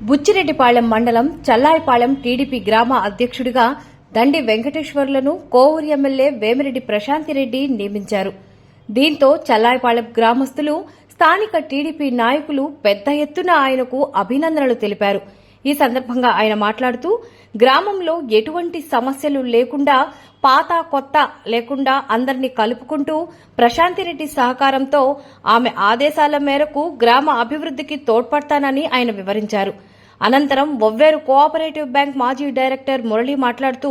బుచ్చిరెడ్డిపాళెం మండలం చల్లాయిపాళెం టీడీపీ గ్రామ అధ్యక్షుడిగా దండి వెంకటేశ్వర్లను కోవూరు ఎమ్మెల్యే వేమిరెడ్డి ప్రశాంతిరెడ్డి నియమించారు. దీంతో చల్లాయిపాళెం గ్రామస్తులు, స్థానిక టీడీపీ నాయకులు పెద్ద ఎత్తున ఆయనకు అభినందనలు తెలిపారు. ఈ సందర్భంగా ఆయన మాట్లాడుతూ, గ్రామంలో ఎటువంటి సమస్యలు లేకుండా, పాత కొత్త లేకుండా అందరినీ కలుపుకుంటూ ప్రశాంతిరెడ్డి సహకారంతో ఆమె ఆదేశాల మేరకు గ్రామ అభివృద్ధికి తోడ్పడతానని ఆయన వివరించారు. అనంతరం ఒవ్వేరు కోఆపరేటివ్ బ్యాంక్ మాజీ డైరెక్టర్ మురళి మాట్లాడుతూ,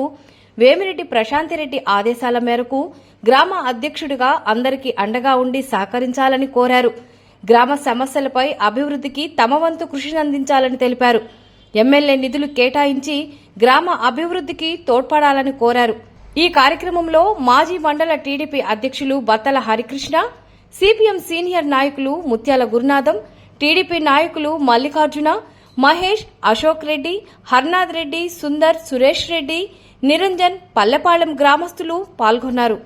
వేమిరెడ్డి ప్రశాంతిరెడ్డి ఆదేశాల మేరకు గ్రామ అధ్యక్షుడిగా అందరికీ అండగా ఉండి సహకరించాలని కోరారు. గ్రామ సమస్యలపై అభివృద్ధికి తమ వంతు కృషిని అందించాలని తెలిపారు. ఎమ్మెల్యే నిధులు కేటాయించి గ్రామ అభివృద్ధికి తోడ్పడాలని కోరారు. ఈ కార్యక్రమంలో మాజీ మండల టీడీపీ అధ్యక్షులు బత్తల హరికృష్ణ, సిపిఎం సీనియర్ నాయకులు ముత్యాల గురునాథం, టీడీపీ నాయకులు మల్లికార్జున, మహేష్, అశోక్ రెడ్డి, హర్నాథ్ రెడ్డి, సుందర్, సురేష్ రెడ్డి, నిరంజన్, పల్లెపాళెం గ్రామస్తులు పాల్గొన్నారు.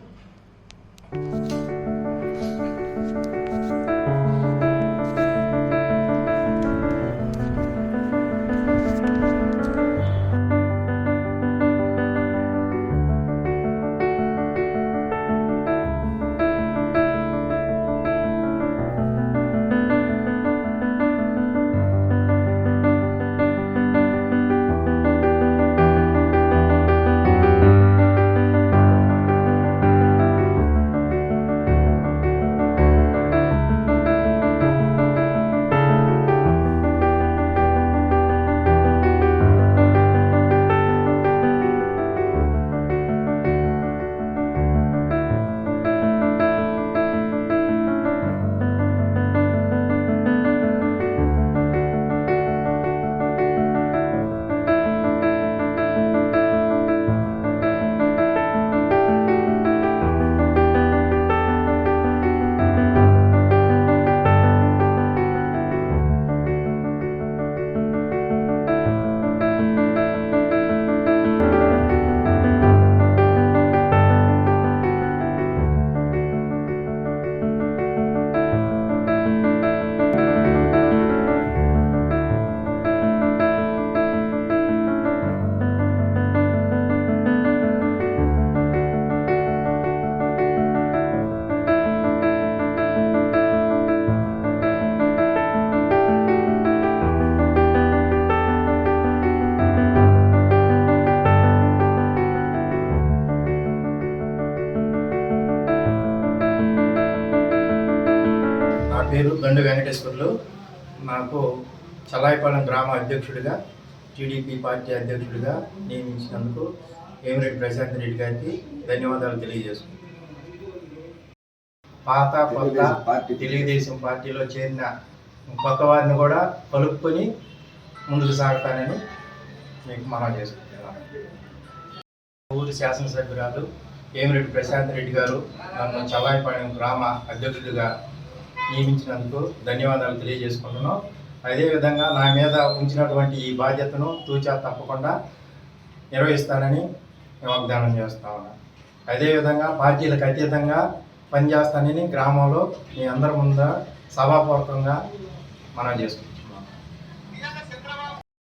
పేరు దండి వెంకటేశ్వర్లు. నాకు చల్లాయిపాళెం గ్రామ అధ్యక్షుడిగా, టీడీపీ పార్టీ అధ్యక్షుడిగా నియమించినందుకు వేమిరెడ్డి ప్రశాంతిరెడ్డి గారికి ధన్యవాదాలు తెలియజేసుకుంటున్నాను. పాత కొత్త తెలుగుదేశం పార్టీలో చేరిన కొత్త వారిని కూడా కలుపుకొని ముందుకు సాగుతానని మీకు మనవి చేసుకుంటున్నాను. ఊరి శాసనసభ్యురాలు వేమిరెడ్డి ప్రశాంతిరెడ్డి గారు నన్ను చల్లాయిపాళెం గ్రామ అధ్యక్షుడిగా నియమించినందుకు ధన్యవాదాలు తెలియజేసుకుంటున్నాం. అదేవిధంగా నా మీద ఉంచినటువంటి ఈ బాధ్యతను తూచా తప్పకుండా నిర్వహిస్తానని వాగ్దానం చేస్తా ఉన్నాను. అదేవిధంగా పార్టీలకు అతీతంగా పనిచేస్తానని గ్రామంలో మీ అందరి ముందు సభాపూర్వకంగా మనం చేసుకుంటాం.